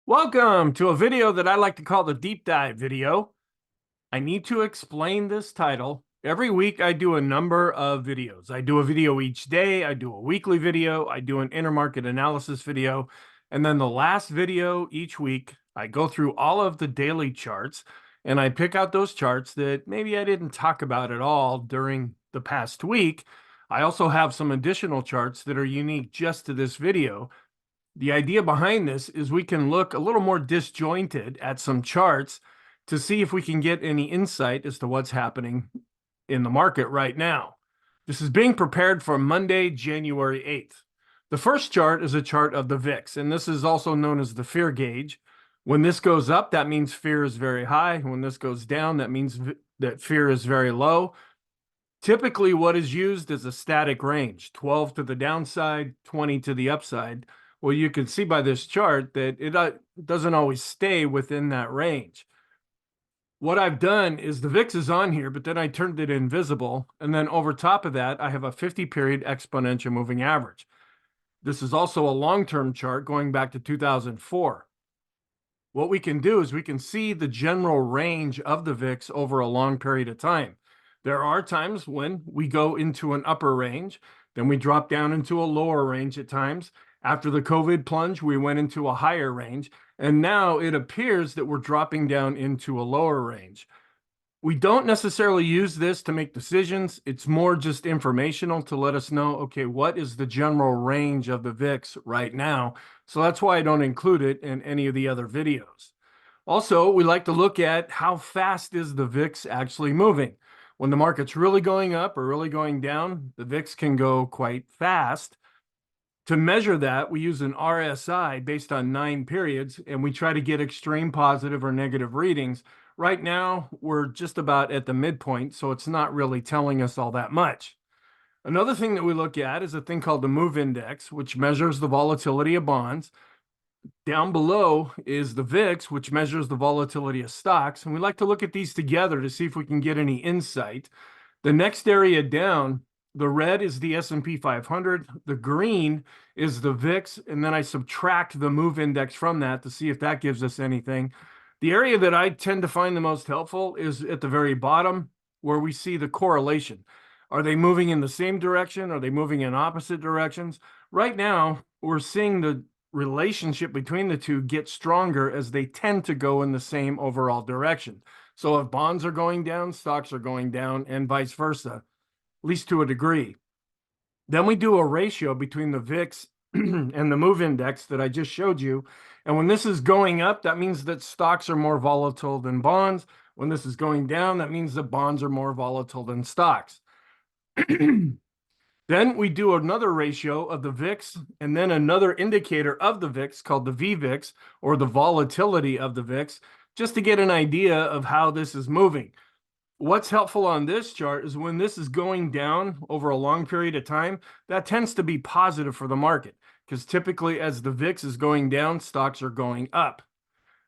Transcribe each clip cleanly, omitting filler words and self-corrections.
Welcome to a video that I like to call the deep dive video. I need to explain this title. Every week I do a number of videos. I do a video each day. I do a weekly video. I do an intermarket analysis video. And then the last video each week, I go through all of the daily charts and I pick out those charts that maybe I didn't talk about at all during the past week. I also have some additional charts that are unique just to this video. The idea behind this is we can look a little more disjointed at some charts to see if we can get any insight as to what's happening in the market right now. This is being prepared for Monday, January 8th. The first chart is a chart of the VIX, and this is also known as the fear gauge. When this goes up, that means fear is very high. When this goes down, that means that fear is very low. Typically, what is used is a static range, 12 to the downside, 20 to the upside. Well, you can see by this chart that it doesn't always stay within that range. What I've done is the VIX is on here, but then I turned it invisible. And then over top of that, I have a 50-period exponential moving average. This is also a long-term chart going back to 2004. What we can do is we can see the general range of the VIX over a long period of time. There are times when we go into an upper range, then we drop down into a lower range at times. After the COVID plunge, we went into a higher range, and now it appears that we're dropping down into a lower range. We don't necessarily use this to make decisions. It's more just informational to let us know, okay, what is the general range of the VIX right now? So that's why I don't include it in any of the other videos. Also, we like to look at how fast is the VIX actually moving. When the market's really going up or really going down, the VIX can go quite fast. To measure that, we use an RSI based on 9 periods, and we try to get extreme positive or negative readings. Right now, we're just about at the midpoint, so it's not really telling us all that much. Another thing that we look at is a thing called the MOVE Index, which measures the volatility of bonds. Down below is the VIX, which measures the volatility of stocks. And we like to look at these together to see if we can get any insight. The next area down, the red is the S&P 500, the green is the VIX, and then I subtract the MOVE Index from that to see if that gives us anything. The area that I tend to find the most helpful is at the very bottom, where we see the correlation. Are they moving in the same direction? Are they moving in opposite directions? Right now, we're seeing the relationship between the two get stronger as they tend to go in the same overall direction. So if bonds are going down, stocks are going down, and vice versa, at least to a degree. Then we do a ratio between the VIX and the MOVE Index that I just showed you. And when this is going up, that means that stocks are more volatile than bonds. When this is going down, that means that bonds are more volatile than stocks. Then we do another ratio of the VIX and then another indicator of the VIX called the VVIX, or the volatility of the VIX, just to get an idea of how this is moving. What's helpful on this chart is when this is going down over a long period of time, that tends to be positive for the market, because typically as the VIX is going down, stocks are going up.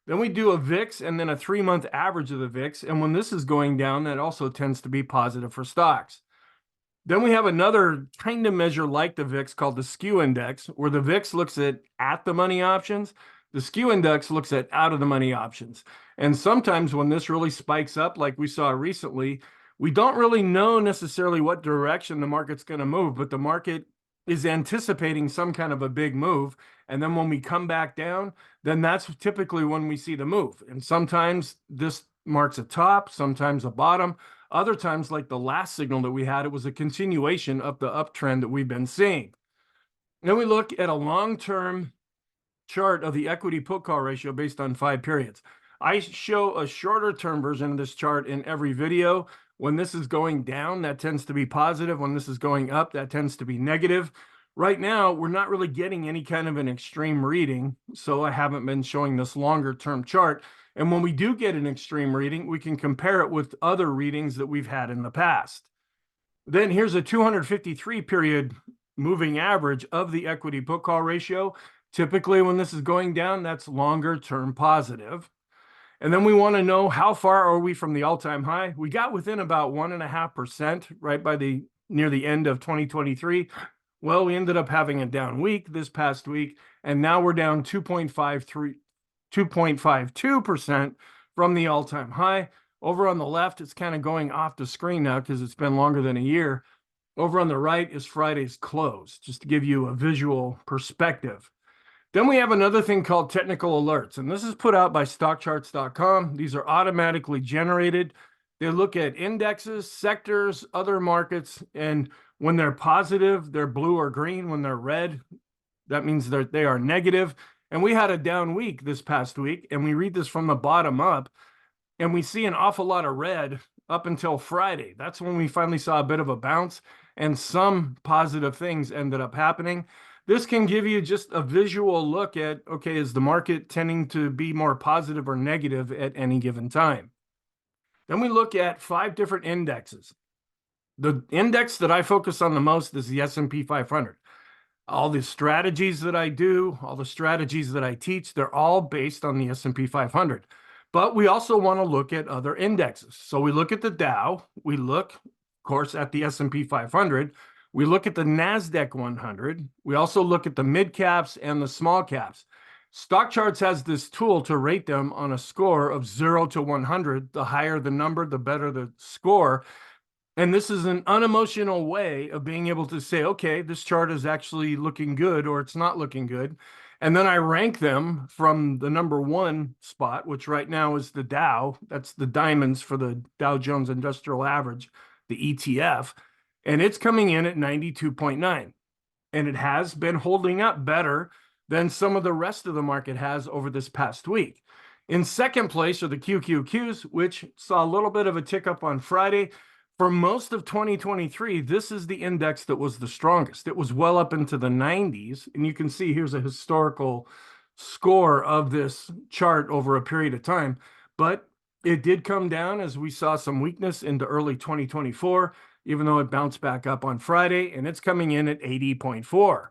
Then we do a VIX and then a 3-month average of the VIX, and when this is going down, that also tends to be positive for stocks. Then we have another kind of measure like the VIX called the skew index, where the VIX looks at the money options. The skew index looks at out of the money options. And sometimes when this really spikes up, like we saw recently, we don't really know necessarily what direction the market's going to move, but the market is anticipating some kind of a big move. And then when we come back down, then that's typically when we see the move. And sometimes this marks a top, sometimes a bottom. Other times, like the last signal that we had, it was a continuation of the uptrend that we've been seeing. Then we look at a long-term chart of the equity put call ratio based on 5 periods. I show a shorter term version of this chart in every video. When this is going down, that tends to be positive. When this is going up, that tends to be negative. Right now, we're not really getting any kind of an extreme reading, so I haven't been showing this longer term chart. And when we do get an extreme reading, we can compare it with other readings that we've had in the past. Then here's a 253 period moving average of the equity put call ratio. Typically, when this is going down, that's longer term positive. And then we want to know how far are we from the all-time high. We got within about 1.5% right by near the end of 2023. Well, we ended up having a down week this past week, and now we're down 2.53 2.52% from the all-time high. Over on the left, it's kind of going off the screen now because it's been longer than a year. Over on the right is Friday's close, just to give you a visual perspective. Then we have another thing called technical alerts, and this is put out by stockcharts.com. These are automatically generated. They look at indexes, sectors, other markets, and when they're positive, they're blue or green. When they're red, that means they are negative. And we had a down week this past week, and we read this from the bottom up, and we see an awful lot of red up until Friday. That's when we finally saw a bit of a bounce, and some positive things ended up happening. This can give you just a visual look at, okay, is the market tending to be more positive or negative at any given time? Then we look at 5 different indexes. The index that I focus on the most is the S&P 500. All the strategies that I do, all the strategies that I teach, they're all based on the S&P 500. But we also want to look at other indexes. So we look at the Dow, we look, of course, at the S&P 500, we look at the NASDAQ 100. We also look at the mid caps and the small caps. Stock Charts has this tool to rate them on a score of 0 to 100. The higher the number, the better the score. And this is an unemotional way of being able to say, okay, this chart is actually looking good or it's not looking good. And then I rank them from the number 1 spot, which right now is the Dow. That's the diamonds for the Dow Jones Industrial Average, the ETF. And it's coming in at 92.9. And it has been holding up better than some of the rest of the market has over this past week. In second place are the QQQs, which saw a little bit of a tick up on Friday. For most of 2023, this is the index that was the strongest. It was well up into the 90s. And you can see here's a historical score of this chart over a period of time. But it did come down as we saw some weakness into early 2024. Even though it bounced back up on Friday, and it's coming in at 80.4.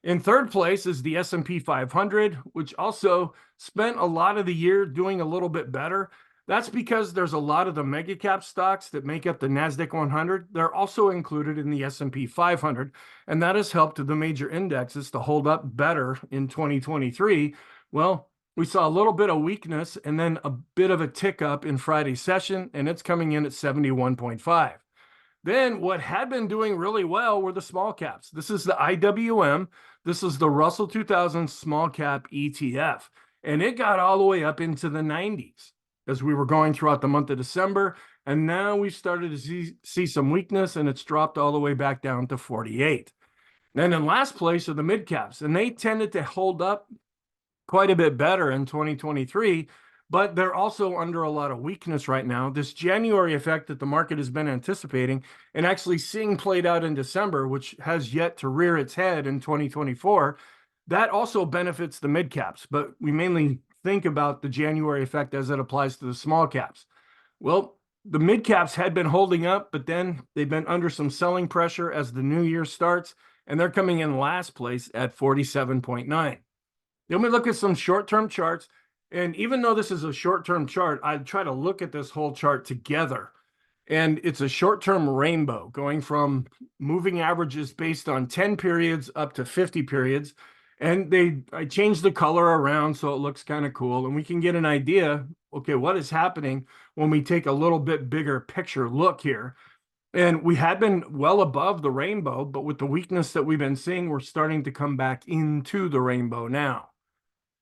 In third place is the S&P 500, which also spent a lot of the year doing a little bit better. That's because there's a lot of the mega cap stocks that make up the NASDAQ 100. They're also included in the S&P 500, and that has helped the major indexes to hold up better in 2023. Well, we saw a little bit of weakness and then a bit of a tick up in Friday's session, and it's coming in at 71.5. Then what had been doing really well were the small caps. This is the IWM. This is the Russell 2000 small cap ETF. And it got all the way up into the 90s as we were going throughout the month of December. And now we've started to see some weakness, and it's dropped all the way back down to 48. Then in last place are the mid caps, and they tended to hold up quite a bit better in 2023. But they're also under a lot of weakness right now. This January effect that the market has been anticipating and actually seeing played out in December, which has yet to rear its head in 2024, that also benefits the mid caps. But we mainly think about the January effect as it applies to the small caps. Well, the mid caps had been holding up, but then they've been under some selling pressure as the new year starts, and they're coming in last place at 47.9. Then we look at some short-term charts. And even though this is a short-term chart, I try to look at this whole chart together. And it's a short-term rainbow going from moving averages based on 10 periods up to 50 periods. And I changed the color around so it looks kind of cool. And we can get an idea, okay, what is happening when we take a little bit bigger picture look here. And we had been well above the rainbow, but with the weakness that we've been seeing, we're starting to come back into the rainbow now.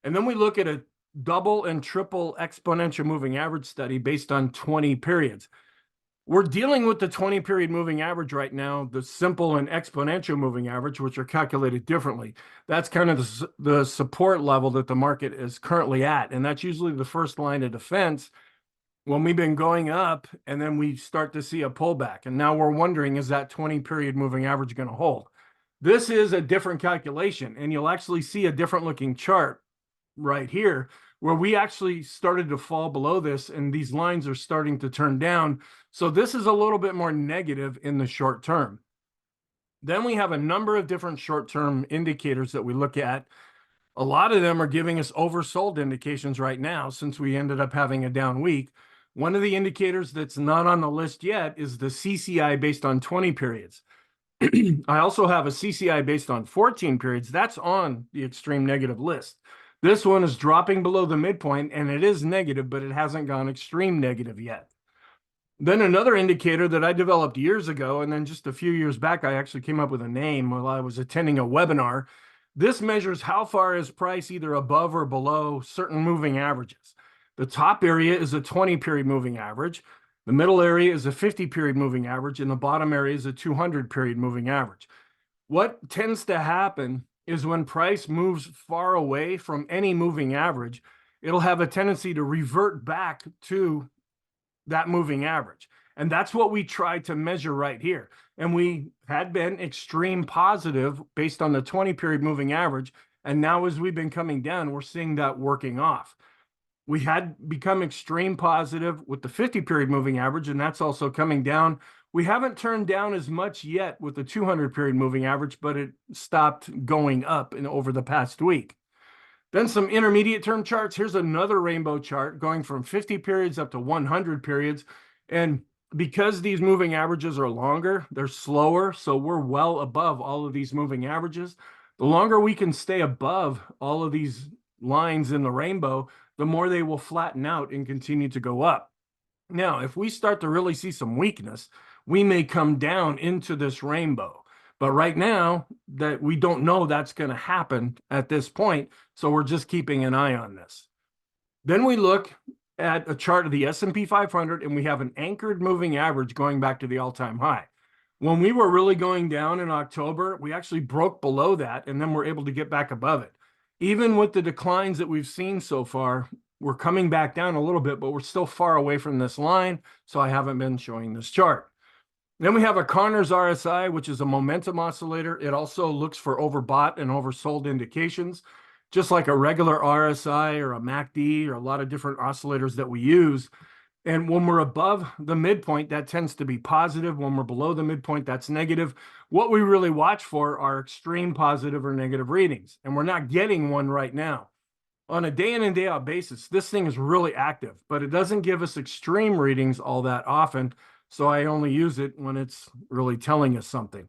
And then we look at a double and triple exponential moving average study based on 20 periods. We're dealing with the 20 period moving average right now, the simple and exponential moving average, which are calculated differently. That's kind of the support level that the market is currently at. And that's usually the first line of defense when we've been going up and then we start to see a pullback. And now we're wondering, is that 20 period moving average going to hold? This is a different calculation, and you'll actually see a different looking chart right here where we actually started to fall below this, and these lines are starting to turn down. So this is a little bit more negative in the short term. Then we have a number of different short-term indicators that we look at. A lot of them are giving us oversold indications right now since we ended up having a down week. One of the indicators that's not on the list yet is the CCI based on 20 periods. I also have a CCI based on 14 periods. That's on the extreme negative list. This one is dropping below the midpoint, and it is negative, but it hasn't gone extreme negative yet. Then another indicator that I developed years ago, and then just a few years back, I actually came up with a name while I was attending a webinar. This measures how far is price either above or below certain moving averages. The top area is a 20-period moving average. The middle area is a 50-period moving average, and the bottom area is a 200-period moving average. What tends to happen is when price moves far away from any moving average, it'll have a tendency to revert back to that moving average. And that's what we tried to measure right here. And we had been extreme positive based on the 20-period moving average. And now as we've been coming down, we're seeing that working off. We had become extreme positive with the 50-period moving average, and that's also coming down. We haven't turned down as much yet with the 200-period moving average, but it stopped going up over the past week. Then some intermediate term charts. Here's another rainbow chart going from 50 periods up to 100 periods. And because these moving averages are longer, they're slower, so we're well above all of these moving averages. The longer we can stay above all of these lines in the rainbow, the more they will flatten out and continue to go up. Now, if we start to really see some weakness, we may come down into this rainbow. But right now, that we don't know that's going to happen at this point, so we're just keeping an eye on this. Then we look at a chart of the S&P 500, and we have an anchored moving average going back to the all-time high. When we were really going down in October, we actually broke below that, and then we're able to get back above it. Even with the declines that we've seen so far, we're coming back down a little bit, but we're still far away from this line, so I haven't been showing this chart. Then we have a Connor's RSI, which is a momentum oscillator. It also looks for overbought and oversold indications, just like a regular RSI or a MACD or a lot of different oscillators that we use. And when we're above the midpoint, that tends to be positive. When we're below the midpoint, that's negative. What we really watch for are extreme positive or negative readings, and we're not getting one right now. On a day in and day out basis, this thing is really active, but it doesn't give us extreme readings all that often. So I only use it when it's really telling us something.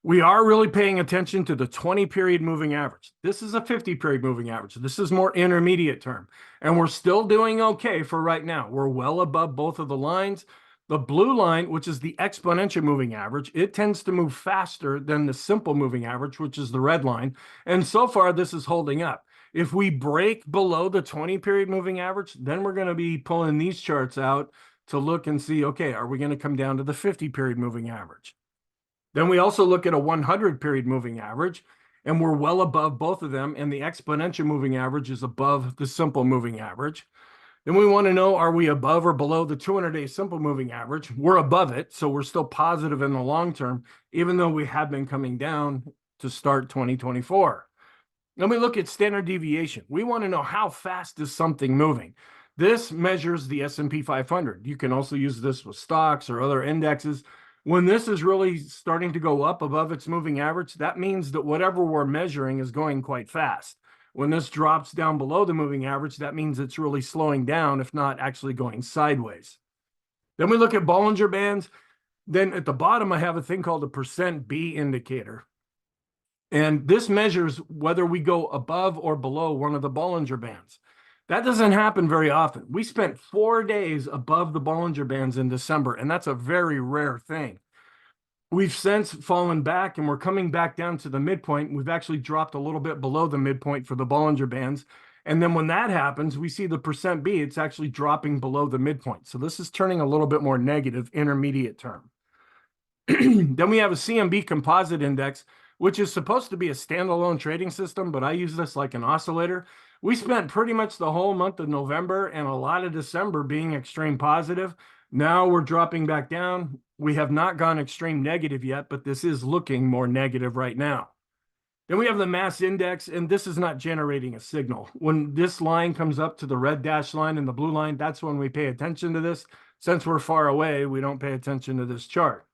We are really paying attention to the 20-period moving average. This is a 50-period moving average. This is more intermediate term. And we're still doing okay for right now. We're well above both of the lines. The blue line, which is the exponential moving average, it tends to move faster than the simple moving average, which is the red line. And so far, this is holding up. If we break below the 20-period moving average, then we're going to be pulling these charts out to look and see, okay, are we going to come down to the 50-period moving average? Then we also look at a 100-period moving average, and we're well above both of them, and the exponential moving average is above the simple moving average. Then we want to know, are we above or below the 200-day simple moving average? We're above it, so we're still positive in the long term, even though we have been coming down to start 2024. Then we look at standard deviation. We want to know how fast is something moving. This measures the S&P 500. You can also use this with stocks or other indexes. When this is really starting to go up above its moving average, that means that whatever we're measuring is going quite fast. When this drops down below the moving average, that means it's really slowing down, if not actually going sideways. Then we look at Bollinger Bands. Then at the bottom, I have a thing called the percent B indicator. And this measures whether we go above or below one of the Bollinger Bands. That doesn't happen very often. We spent 4 days above the Bollinger Bands in December, and that's a very rare thing. We've since fallen back, and we're coming back down to the midpoint. We've actually dropped a little bit below the midpoint for the Bollinger Bands. And then when that happens, we see the percent B, it's actually dropping below the midpoint. So this is turning a little bit more negative intermediate term. Then we have a CMB composite index, which is supposed to be a standalone trading system, but I use this like an oscillator. We spent pretty much the whole month of November and a lot of December being extreme positive. Now we're dropping back down. We have not gone extreme negative yet, but this is looking more negative right now. Then we have the mass index, and this is not generating a signal. When this line comes up to the red dashed line and the blue line, that's when we pay attention to this. Since we're far away, we don't pay attention to this chart.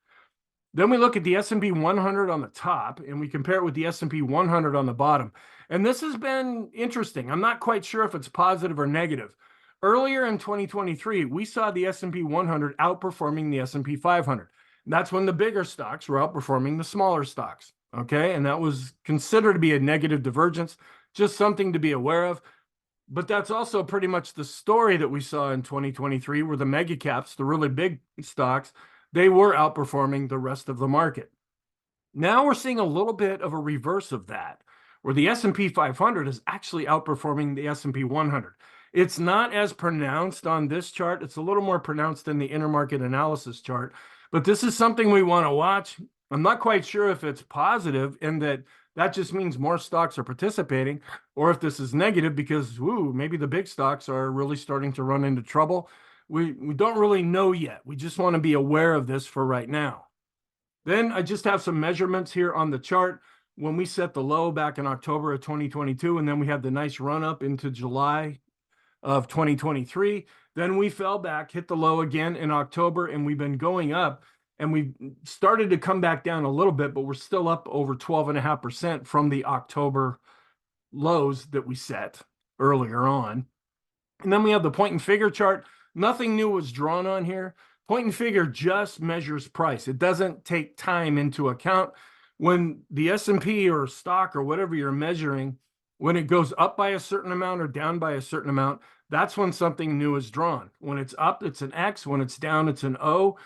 Then we look at the S&P 100 on the top, and we compare it with the S&P 100 on the bottom. And this has been interesting. I'm not quite sure if it's positive or negative. Earlier in 2023, we saw the S&P 100 outperforming the S&P 500. And that's when the bigger stocks were outperforming the smaller stocks, okay? And that was considered to be a negative divergence. Just something to be aware of. But that's also pretty much the story that we saw in 2023, where the mega caps, the really big stocks, they were outperforming the rest of the market. Now we're seeing a little bit of a reverse of that, where the S&P 500 is actually outperforming the S&P 100. It's not as pronounced on this chart. It's a little more pronounced in the intermarket analysis chart, but this is something we want to watch. I'm not quite sure if it's positive in that just means more stocks are participating, or if this is negative because, maybe the big stocks are really starting to run into trouble. We don't really know yet. We just want to be aware of this for right now. Then I just have some measurements here on the chart. When we set the low back in October of 2022, and then we had the nice run up into July of 2023, then we fell back, hit the low again in October, and we've been going up, and we started to come back down a little bit, but we're still up over 12.5% from the October lows that we set earlier on. And then we have the point and figure chart. Nothing new was drawn on here. Point and figure just measures price. It doesn't take time into account. When the S&P or stock or whatever you're measuring, when it goes up by a certain amount or down by a certain amount, that's when something new is drawn. When it's up, it's an X. When it's down, it's an O.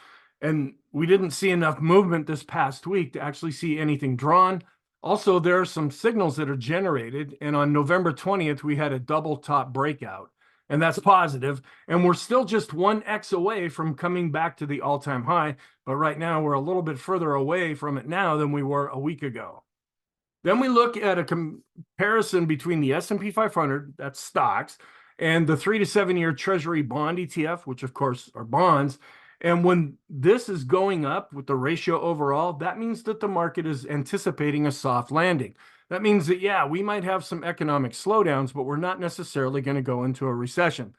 And we didn't see enough movement this past week to actually see anything drawn. Also, there are some signals that are generated. And on November 20th, we had a double top breakout. And that's positive. And we're still just 1X away from coming back to the all-time high. But right now, we're a little bit further away from it now than we were a week ago. Then we look at a comparison between the S&P 500, that's stocks, and the 3 to 7 year Treasury bond ETF, which of course are bonds. And when this is going up with the ratio overall, that means that the market is anticipating a soft landing. That means that, yeah, we might have some economic slowdowns, but we're not necessarily going to go into a recession.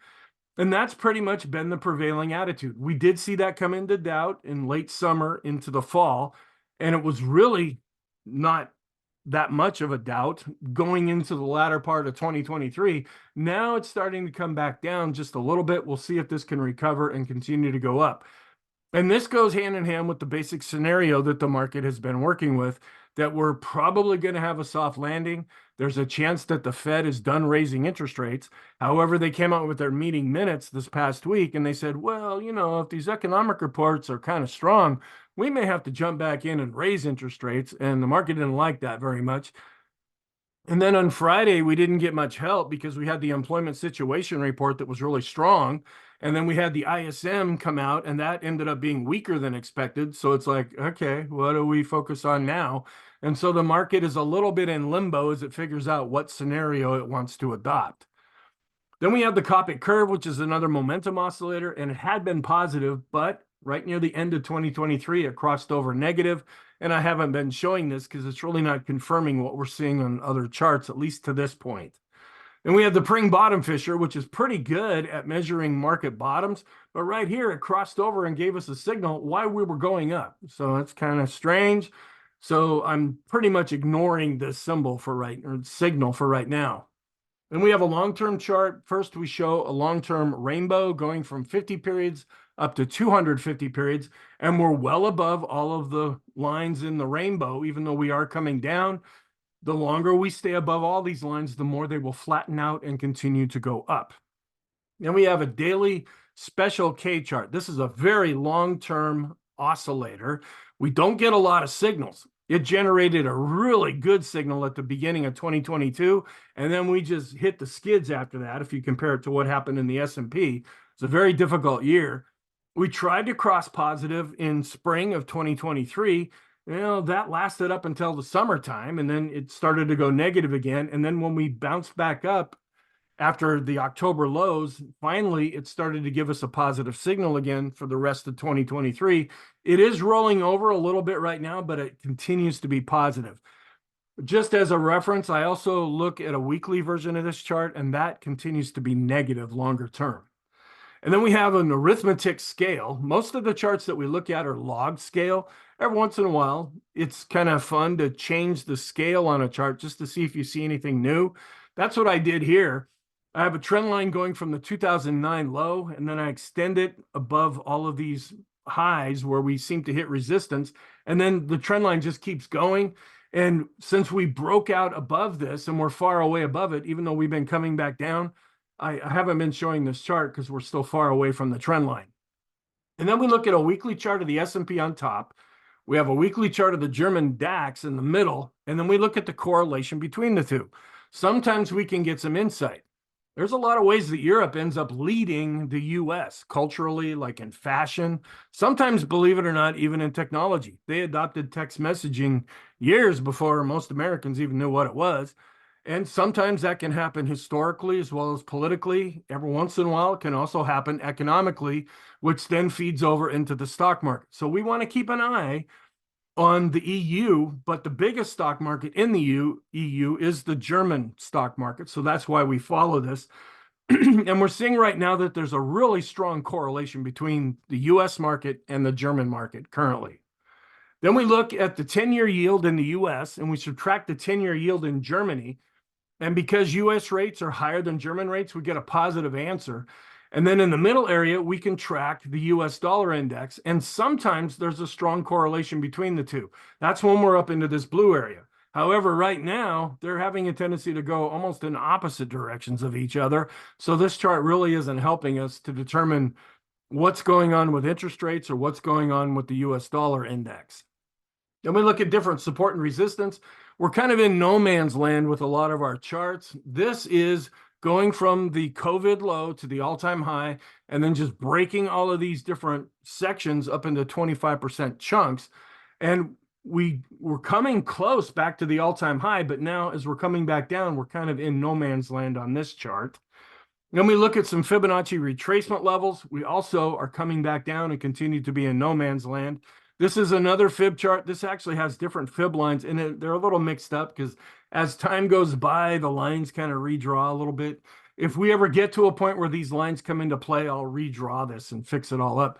And that's pretty much been the prevailing attitude. We did see that come into doubt in late summer into the fall, and it was really not that much of a doubt going into the latter part of 2023. Now it's starting to come back down just a little bit. We'll see if this can recover and continue to go up. And this goes hand in hand with the basic scenario that the market has been working with, that we're probably going to have a soft landing. There's a chance that the Fed is done raising interest rates. However, they came out with their meeting minutes this past week, and they said, well, if these economic reports are kind of strong, we may have to jump back in and raise interest rates. And the market didn't like that very much. And then on Friday, we didn't get much help because we had the employment situation report that was really strong. And then we had the ISM come out, and that ended up being weaker than expected. So it's like, okay, what do we focus on now? And so the market is a little bit in limbo as it figures out what scenario it wants to adopt. Then we have the Copic curve, which is another momentum oscillator, and it had been positive, but right near the end of 2023, it crossed over negative. And I haven't been showing this because it's really not confirming what we're seeing on other charts, at least to this point. Then we have the Pring bottom fisher, which is pretty good at measuring market bottoms. But right here, it crossed over and gave us a signal why we were going up. So it's kind of strange. So I'm pretty much ignoring this signal for right now. Then we have a long-term chart. First, we show a long-term rainbow going from 50 periods up to 250 periods. And we're well above all of the lines in the rainbow, even though we are coming down. The longer we stay above all these lines, the more they will flatten out and continue to go up. Then we have a daily special K chart. This is a very long-term oscillator. We don't get a lot of signals. It generated a really good signal at the beginning of 2022, and then we just hit the skids after that. If you compare it to what happened in the S&P, it's a very difficult year. We tried to cross positive in spring of 2023. That lasted up until the summertime, and then it started to go negative again. And then when we bounced back up after the October lows, finally, it started to give us a positive signal again for the rest of 2023. It is rolling over a little bit right now, but it continues to be positive. Just as a reference, I also look at a weekly version of this chart, and that continues to be negative longer term. And then we have an arithmetic scale. Most of the charts that we look at are log scale. Every once in a while, it's kind of fun to change the scale on a chart just to see if you see anything new. That's what I did here. I have a trend line going from the 2009 low, and then I extend it above all of these highs where we seem to hit resistance. And then the trend line just keeps going. And since we broke out above this and we're far away above it, even though we've been coming back down, I haven't been showing this chart because we're still far away from the trend line. And then we look at a weekly chart of the S&P on top. We have a weekly chart of the German DAX in the middle, and then we look at the correlation between the two. Sometimes we can get some insight. There's a lot of ways that Europe ends up leading the US culturally, like in fashion. Sometimes, believe it or not, even in technology. They adopted text messaging years before most Americans even knew what it was. And sometimes that can happen historically as well as politically. Every once in a while, it can also happen economically, which then feeds over into the stock market. So we want to keep an eye on the EU, but the biggest stock market in the EU is the German stock market. So that's why we follow this. And we're seeing right now that there's a really strong correlation between the US market and the German market currently. Then we look at the 10-year yield in the US and we subtract the 10-year yield in Germany. And because US rates are higher than German rates, we get a positive answer. And then in the middle area, we can track the US dollar index. And sometimes there's a strong correlation between the two. That's when we're up into this blue area. However, right now, they're having a tendency to go almost in opposite directions of each other. So this chart really isn't helping us to determine what's going on with interest rates or what's going on with the US dollar index. Then we look at different support and resistance. We're kind of in no man's land with a lot of our charts. This is going from the COVID low to the all-time high, and then just breaking all of these different sections up into 25% chunks. And we're coming close back to the all-time high, but now as we're coming back down, we're kind of in no man's land on this chart. Then we look at some Fibonacci retracement levels. We also are coming back down and continue to be in no man's land. This is another fib chart. This actually has different fib lines in it. They're a little mixed up because as time goes by, the lines kind of redraw a little bit. If we ever get to a point where these lines come into play, I'll redraw this and fix it all up.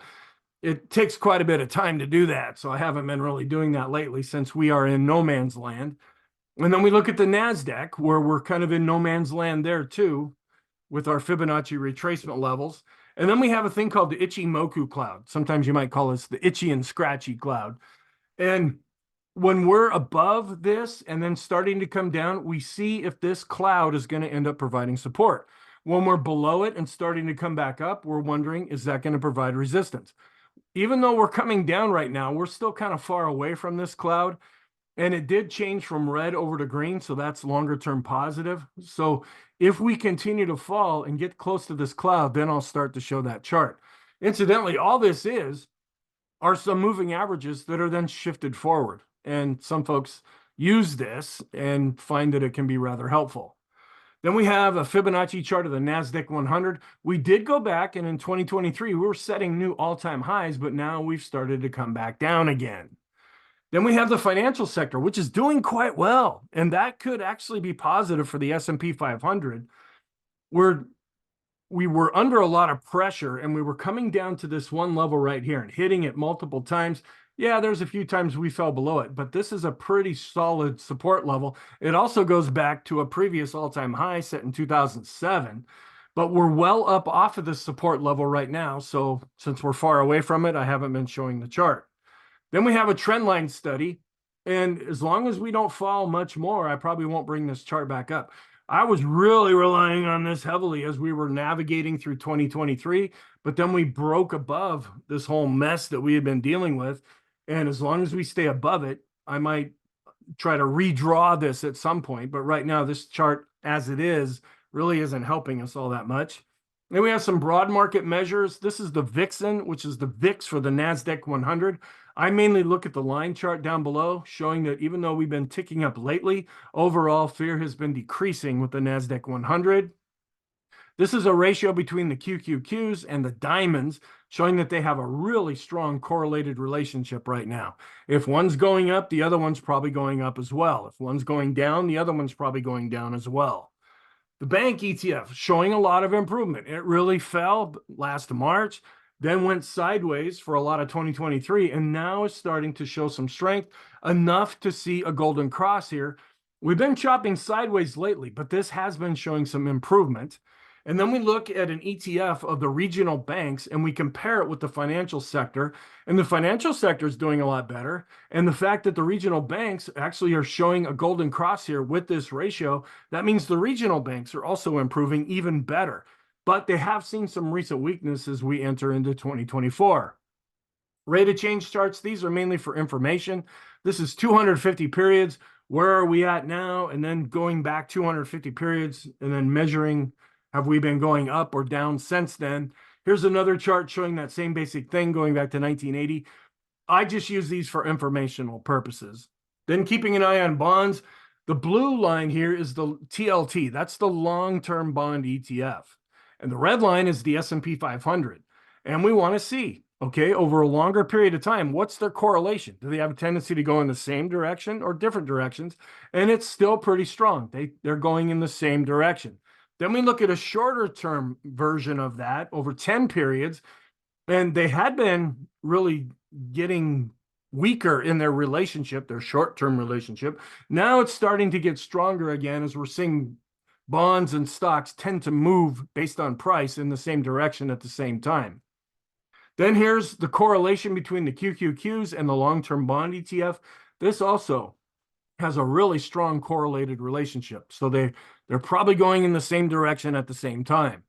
It takes quite a bit of time to do that, so I haven't been really doing that lately since we are in no man's land. And then we look at the NASDAQ, where we're kind of in no man's land there too, with our Fibonacci retracement levels. And then we have a thing called the Ichimoku cloud. Sometimes you might call this the itchy and scratchy cloud. And when we're above this and then starting to come down, we see if this cloud is going to end up providing support. When we're below it and starting to come back up, we're wondering, is that going to provide resistance? Even though we're coming down right now, we're still kind of far away from this cloud. And it did change from red over to green, so that's longer term positive. So if we continue to fall and get close to this cloud, then I'll start to show that chart. Incidentally, all this are some moving averages that are then shifted forward. And some folks use this and find that it can be rather helpful. Then we have a Fibonacci chart of the NASDAQ 100. We did go back, and in 2023, we were setting new all-time highs, but now we've started to come back down again. Then we have the financial sector, which is doing quite well, and that could actually be positive for the S&P 500. We were under a lot of pressure, and we were coming down to this one level right here and hitting it multiple times. Yeah, there's a few times we fell below it, but this is a pretty solid support level. It also goes back to a previous all-time high set in 2007, but we're well up off of this support level right now. So since we're far away from it, I haven't been showing the chart. Then we have a trend line study, and as long as we don't fall much more, I probably won't bring this chart back up. I was really relying on this heavily as we were navigating through 2023, but then we broke above this whole mess that we had been dealing with. And as long as we stay above it, I might try to redraw this at some point. But right now, this chart as it is really isn't helping us all that much. Then we have some broad market measures. This is the Vixen, which is the VIX for the NASDAQ 100. I mainly look at the line chart down below, showing that even though we've been ticking up lately, overall fear has been decreasing with the NASDAQ 100. This is a ratio between the QQQs and the diamonds, showing that they have a really strong correlated relationship right now. If one's going up, the other one's probably going up as well. If one's going down, the other one's probably going down as well. The bank ETF showing a lot of improvement. It really fell last March, then went sideways for a lot of 2023, and now is starting to show some strength, enough to see a golden cross here. We've been chopping sideways lately, but this has been showing some improvement. And then we look at an ETF of the regional banks and we compare it with the financial sector. And the financial sector is doing a lot better. And the fact that the regional banks actually are showing a golden cross here with this ratio, that means the regional banks are also improving even better. But they have seen some recent weakness as we enter into 2024. Rate of change charts, these are mainly for information. This is 250 periods. Where are we at now? And then going back 250 periods and then measuring, have we been going up or down since then? Here's another chart showing that same basic thing going back to 1980. I just use these for informational purposes. Then keeping an eye on bonds. The blue line here is the TLT. That's the long-term bond ETF. And the red line is the S&P 500. And we want to see, okay, over a longer period of time, what's their correlation? Do they have a tendency to go in the same direction or different directions? And it's still pretty strong. They're going in the same direction. Then we look at a shorter term version of that over 10 periods, and they had been really getting weaker in their relationship, their short-term relationship. Now it's starting to get stronger again as we're seeing bonds and stocks tend to move based on price in the same direction at the same time. Then here's the correlation between the QQQs and the long-term bond ETF. This also has a really strong correlated relationship. So they're probably going in the same direction at the same time.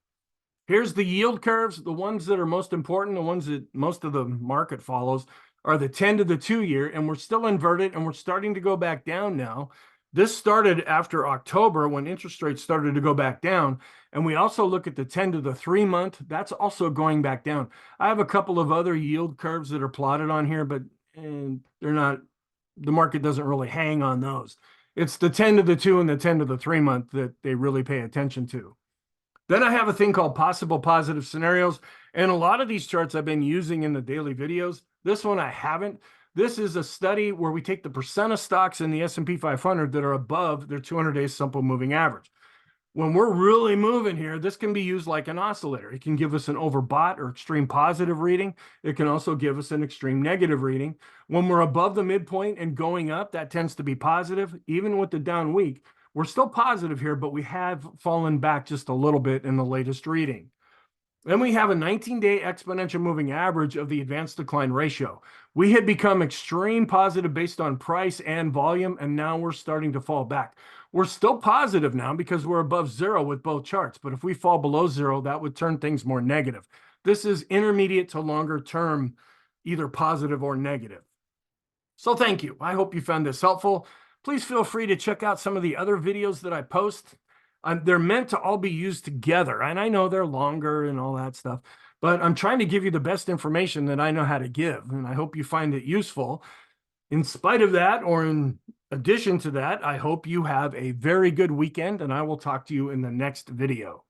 Here's the yield curves. The ones that are most important, the ones that most of the market follows, are the 10 to the 2-year, and we're still inverted, and we're starting to go back down now. This started after October when interest rates started to go back down. And we also look at the 10 to the 3-month. That's also going back down. I have a couple of other yield curves that are plotted on here, but they're not, the market doesn't really hang on those. It's the 10 to the 2 and the 10 to the 3-month that they really pay attention to. Then I have a thing called possible positive scenarios. And a lot of these charts I've been using in the daily videos. This one I haven't. This is a study where we take the percent of stocks in the S&P 500 that are above their 200-day simple moving average. When we're really moving here, this can be used like an oscillator. It can give us an overbought or extreme positive reading. It can also give us an extreme negative reading. When we're above the midpoint and going up, that tends to be positive. Even with the down week, we're still positive here, but we have fallen back just a little bit in the latest reading. Then we have a 19-day exponential moving average of the advanced decline ratio. We had become extreme positive based on price and volume, and now we're starting to fall back. We're still positive now because we're above zero with both charts, but if we fall below zero, that would turn things more negative. This is intermediate to longer term, either positive or negative. So thank you. I hope you found this helpful. Please feel free to check out some of the other videos that I post. They're meant to all be used together, and I know they're longer and all that stuff, but I'm trying to give you the best information that I know how to give, and I hope you find it useful. In spite of that, or in addition to that, I hope you have a very good weekend, and I will talk to you in the next video.